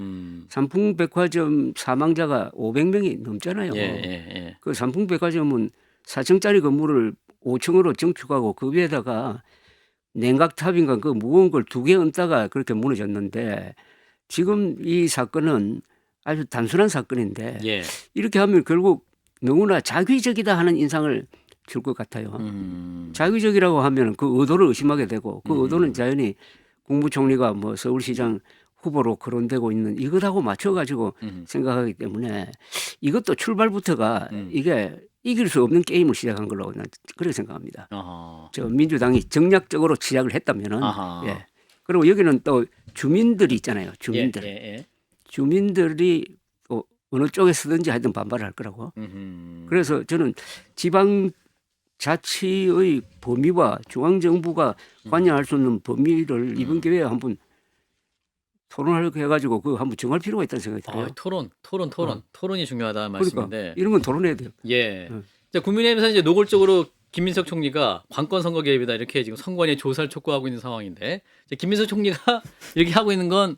삼풍백화점 사망자가 500명이 넘잖아요. 예. 그 삼풍백화점은 4층짜리 건물을 5층으로 증축하고 그 위에다가 냉각탑인가 그 무거운 걸 2개 얹다가 그렇게 무너졌는데 지금 이 사건은 아주 단순한 사건인데 예. 이렇게 하면 결국 너무나 자기적이다 하는 인상을 줄 것 같아요. 자기적이라고 하면 그 의도를 의심하게 되고 그 의도는 자연히 국무총리가 뭐 서울시장 후보로 거론되고 있는 이것하고 맞춰가지고 생각하기 때문에 이것도 출발부터가 이게 이길 수 없는 게임을 시작한 걸로 난 그렇게 생각합니다. 아하. 저 민주당이 정략적으로 시작을 했다면은 아하. 예. 그리고 여기는 또 주민들이 있잖아요. 주민들. 예. 주민들이 어느 쪽에 서든지 하여튼 반발을 할 거라고. 그래서 저는 지방 자치의 범위와 중앙정부가 관여할 수 있는 범위를 이번 기회에 한번 토론하려고 해가지고 그거 한번 정할 필요가 있다는 생각이 들어요. 토론이 중요하다는 그러니까 말씀인데. 이런 건 토론해야 돼요. 예. 자, 국민의힘에서 이제 노골적으로 김민석 총리가 관건 선거 개입이다 이렇게 지금 선관위에 조사를 촉구하고 있는 상황인데 이제 김민석 총리가 이렇게 하고 있는 건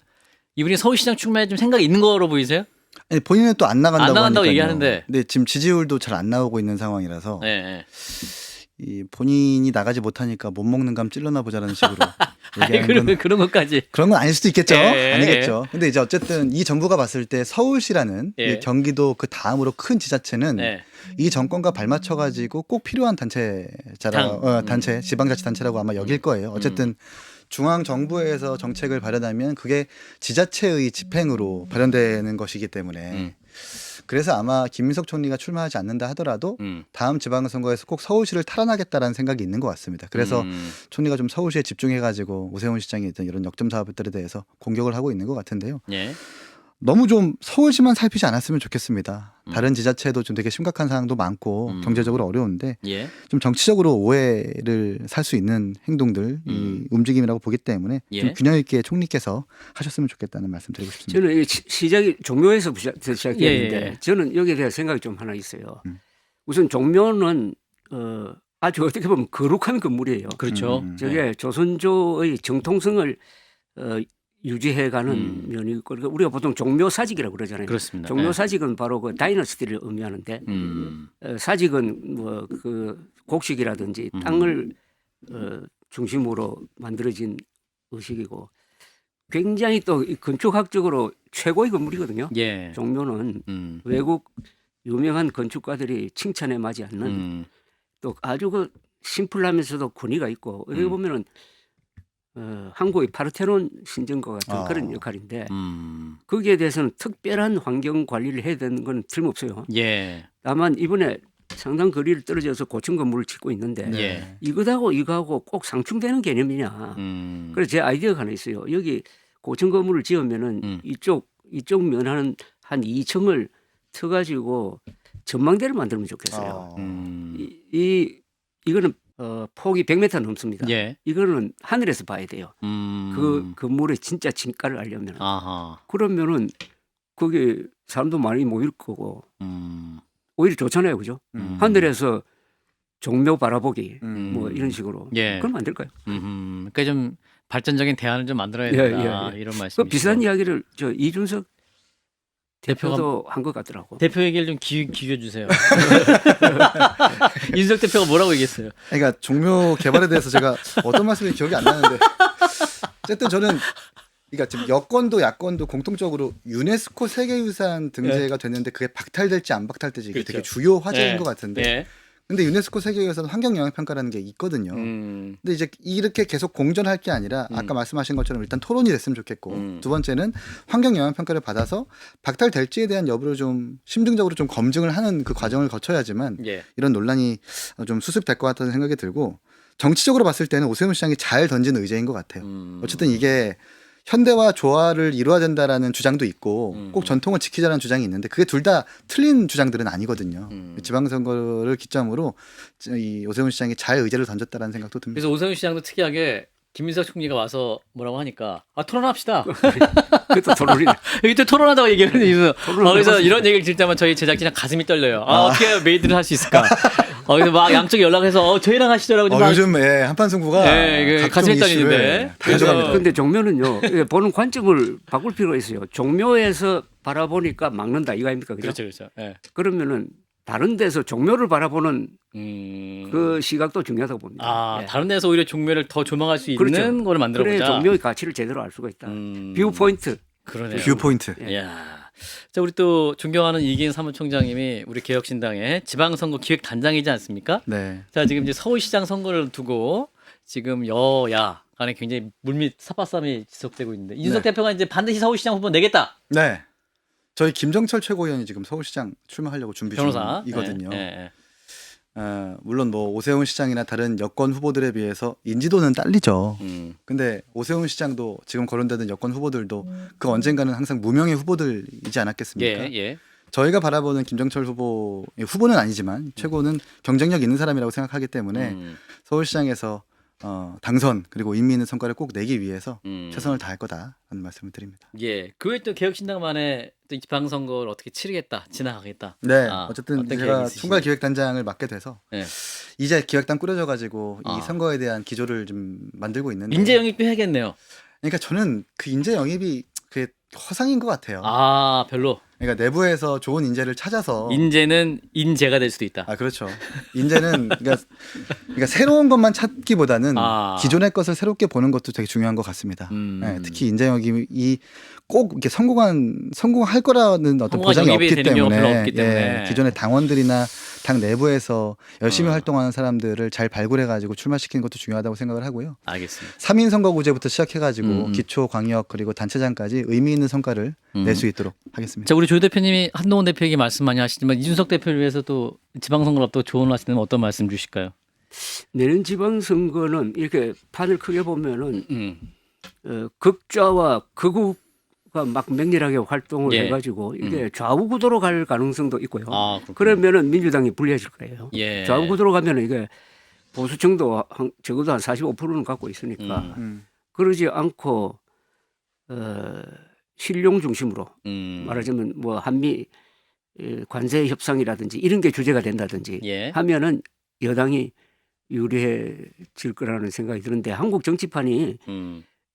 이분이 서울시장 출마에 좀 생각이 있는 거로 보이세요? 아니, 본인은 또 안 나간다고 안 나간다고 하니까요. 얘기하는데. 근데 지금 지지율도 잘 안 나오고 있는 상황이라서 네. 이 본인이 나가지 못하니까 못 먹는 감 찔러나 보자라는 식으로 아니 얘기하는 건 그런 것까지. 그런 건 아닐 수도 있겠죠. 예, 아니겠죠. 근데 이제 어쨌든 이 정부가 봤을 때 서울시라는 예. 이 경기도 그 다음으로 큰 지자체는 네. 이 정권과 발맞춰 가지고 꼭 필요한 단체자라 단체 지방자치단체라고 아마 여길 거예요. 어쨌든 중앙 정부에서 정책을 발현하면 그게 지자체의 집행으로 발현되는 것이기 때문에 그래서 아마 김민석 총리가 출마하지 않는다 하더라도 다음 지방선거에서 꼭 서울시를 탈환하겠다라는 생각이 있는 것 같습니다. 그래서 총리가 좀 서울시에 집중해가지고 오세훈 시장이 있던 이런 역점 사업들에 대해서 공격을 하고 있는 것 같은데요. 예. 너무 좀 서울시만 살피지 않았으면 좋겠습니다. 다른 지자체도 좀 되게 심각한 상황도 많고 경제적으로 어려운데 예. 좀 정치적으로 오해를 살 수 있는 행동들, 이 움직임이라고 보기 때문에 예. 좀 균형 있게 총리께서 하셨으면 좋겠다는 말씀 드리고 싶습니다. 저는 이 시작이 종묘에서 시작했는데 예, 예. 저는 여기에 대한 생각이 좀 하나 있어요. 우선 종묘는 아주 어떻게 보면 거룩한 건물이에요. 그렇죠. 저게 조선조의 정통성을 유지해가는 면이 있고 그러니까 우리가 보통 종묘사직이라고 그러잖아요. 그렇습니다. 종묘사직은 바로 그 다이너스티를 의미하는데 사직은 뭐 그 곡식이라든지 땅을 중심으로 만들어진 의식이고 굉장히 또 이 건축학적으로 최고의 건물이거든요. 예. 종묘는 외국 유명한 건축가들이 칭찬에 맞지 않는 또 아주 그 심플하면서도 권위가 있고 여기 보면은 한국의 파르테논 신전과 같은 그런 역할인데 거기에 대해서는 특별한 환경 관리를 해야 되는 건 틀림없어요. 예. 다만 이번에 상당 거리를 떨어져서 고층 건물을 짓고 있는데 예. 이거하고 꼭 상충되는 개념이냐. 그래서 제 아이디어가 하나 있어요. 여기 고층 건물을 지으면은 이쪽 면하는 한 2층을 터가지고 전망대를 만들면 좋겠어요. 이거는 폭이 100m 넘습니다. 예. 이거는 하늘에서 봐야 돼요. 그 건물의 진짜 진가를 알려면. 아하. 그러면은 거기 사람도 많이 모일 거고 오히려 좋잖아요, 그죠? 하늘에서 종묘 바라보기 뭐 이런 식으로. 예. 그럼 안 될까요? 그러니까 좀 발전적인 대안을 좀 만들어야 예, 된다. 예. 이런 그 말씀이시죠. 비슷한 이야기를 저 이준석 대표가 대표도 한 것 같더라고. 대표 얘기를 좀 기겨 주세요. 이준석 대표가 뭐라고 얘기했어요? 그러니까 종묘 개발에 대해서 제가 어떤 말씀인지 기억이 안 나는데 어쨌든 저는 그러니까 지금 여권도 야권도 공통적으로 유네스코 세계유산 등재가 됐는데 그게 박탈될지 안 박탈될지 이게 그렇죠. 되게 주요 화제인 예. 것 같은데 예. 근데 유네스코 세계유산 환경영향평가라는 게 있거든요. 근데 이제 이렇게 계속 공존할 게 아니라 아까 말씀하신 것처럼 일단 토론이 됐으면 좋겠고 두 번째는 환경영향평가를 받아서 박탈될지에 대한 여부를 좀 심층적으로 좀 검증을 하는 그 과정을 거쳐야지만 예. 이런 논란이 좀 수습될 것 같다는 생각이 들고 정치적으로 봤을 때는 오세훈 시장이 잘 던진 의제인 것 같아요. 어쨌든 이게 현대와 조화를 이루어야 된다라는 주장도 있고 꼭 전통을 지키자는 주장이 있는데 그게 둘 다 틀린 주장들은 아니거든요. 지방선거를 기점으로 이 오세훈 시장이 잘 의제를 던졌다라는 생각도 듭니다. 그래서 오세훈 시장도 특이하게 김민석 총리가 와서 뭐라고 하니까 토론합시다. 그것도 토론이네. 여기 또 토론하다고 얘기를 해서 그래서 해봤습니다. 이런 얘기를 들 때만 저희 제작진이 가슴이 떨려요. 어떻게 메이드를 할 수 있을까? 그래서 막 양쪽에 연락해서 저희랑 하시더라고요. 막 요즘 한판 승부가 예, 각종 가슴이 이슈를 떨리는데. 다 그래서 가져갑니다. 근데 종묘는요 보는 관점을 바꿀 필요가 있어요. 종묘에서 바라보니까 막는다 이거 아닙니까? 그죠? 그렇죠, 그렇죠. 예. 그러면은 다른 데서 종묘를 바라보는 그 시각도 중요하다고 봅니다. 예. 다른 데서 오히려 종묘를 더 조망할 수 있는 그렇죠. 거를 만들어 그래 보자. 종묘의 가치를 제대로 알 수가 있다. 뷰 포인트. 그러네요. 뷰 포인트. 이야. 자, 우리 또 존경하는 이기인 사무총장님이 우리 개혁신당의 지방선거 기획단장이지 않습니까? 네. 자, 지금 이제 서울시장 선거를 두고 지금 여야 간에 굉장히 물밑 삽바싸움이 지속되고 있는데 이준석 네. 대표가 이제 반드시 서울시장 후보 내겠다. 네. 저희 김정철 최고위원이 지금 서울시장 출마하려고 준비 변호사 중이거든요. 예, 예. 물론 뭐 오세훈 시장이나 다른 여권 후보들에 비해서 인지도는 딸리죠. 근데 오세훈 시장도 지금 거론되는 여권 후보들도 그 언젠가는 항상 무명의 후보들이지 않았겠습니까? 예, 예. 저희가 바라보는 김정철 후보는 아니지만 최고는 경쟁력 있는 사람이라고 생각하기 때문에 서울시장에서 당선 그리고 의미 있는 성과를 꼭 내기 위해서 최선을 다할 거다라는 말씀을 드립니다. 예. 그 외에 또 개혁신당만의 또 지방선거를 어떻게 치르겠다, 지나가겠다. 네, 아, 어쨌든 어떤 제가 계획이 있으신지. 총괄기획단장을 맡게 돼서 예. 이제 기획단 꾸려져가지고 아. 이 선거에 대한 기조를 좀 만들고 있는데 인재 영입도 해야겠네요. 그러니까 저는 그 인재 영입이 그게 허상인 것 같아요. 별로. 그러니까 내부에서 좋은 인재를 찾아서 인재는 인재가 될 수도 있다. 아 그렇죠. 인재는 그러니까 새로운 것만 찾기보다는 아. 기존의 것을 새롭게 보는 것도 되게 중요한 것 같습니다. 네, 특히 인재 영입이 꼭 이렇게 성공할 거라는 어떤 성공한 보장이 영입이 없기 되는 경우가 때문에, 별로 없기 때문에. 기존의 당원들이나 당 내부에서 열심히 활동하는 사람들을 잘 발굴해가지고 출마시키는 것도 중요하다고 생각을 하고요. 알겠습니다. 3인 선거구제부터 시작해가지고 기초, 광역 그리고 단체장까지 의미 있는 성과를 낼 수 있도록 하겠습니다. 자, 우리 조 대표님이 한동훈 대표에게 말씀 많이 하시지만 이준석 대표를 위해서 또 지방선거를 앞두고 조언을 하시면 어떤 말씀 주실까요? 내년 지방선거는 이렇게 판을 크게 보면은 극좌와 극우가 막 맹렬하게 활동을 예. 해가지고 이게 좌우 구도로 갈 가능성도 있고요. 아, 그렇군요. 그러면은 민주당이 불리해질 거예요. 예. 좌우 구도로 가면은 이게 보수층도 적어도 한 45%는 갖고 있으니까 그러지 않고 실용 중심으로 말하자면 뭐 한미 관세 협상이라든지 이런 게 주제가 된다든지 예. 하면은 여당이 유리해질 거라는 생각이 드는데 한국 정치판이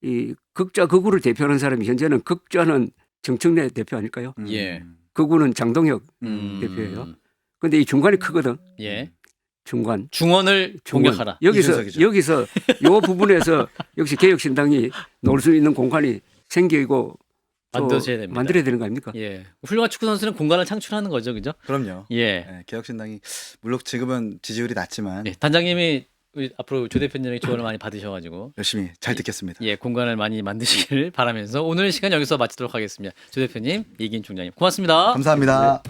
이 극좌 극우를 대표하는 사람이 현재는 극좌는 정청래 대표 아닐까요? 예. 극우는 장동혁 대표예요. 근데 이 중간이 크거든. 예. 중간. 중원을 공격하라. 이준석이죠. 여기서 요 부분에서 역시 개혁신당이 놓을 수 있는 공간이 생기고 또 만들어져야 됩니다. 만들어야 되는 거 아닙니까? 예. 훌륭한 축구 선수는 공간을 창출하는 거죠, 그죠? 그럼요. 예. 네, 개혁신당이 물론 지금은 지지율이 낮지만 예. 단장님이 우리 앞으로 조 대표님의 조언을 많이 받으셔가지고 열심히 잘 듣겠습니다. 예, 공간을 많이 만드시길 바라면서 오늘 시간 여기서 마치도록 하겠습니다. 조 대표님, 이긴 총장님, 고맙습니다. 감사합니다.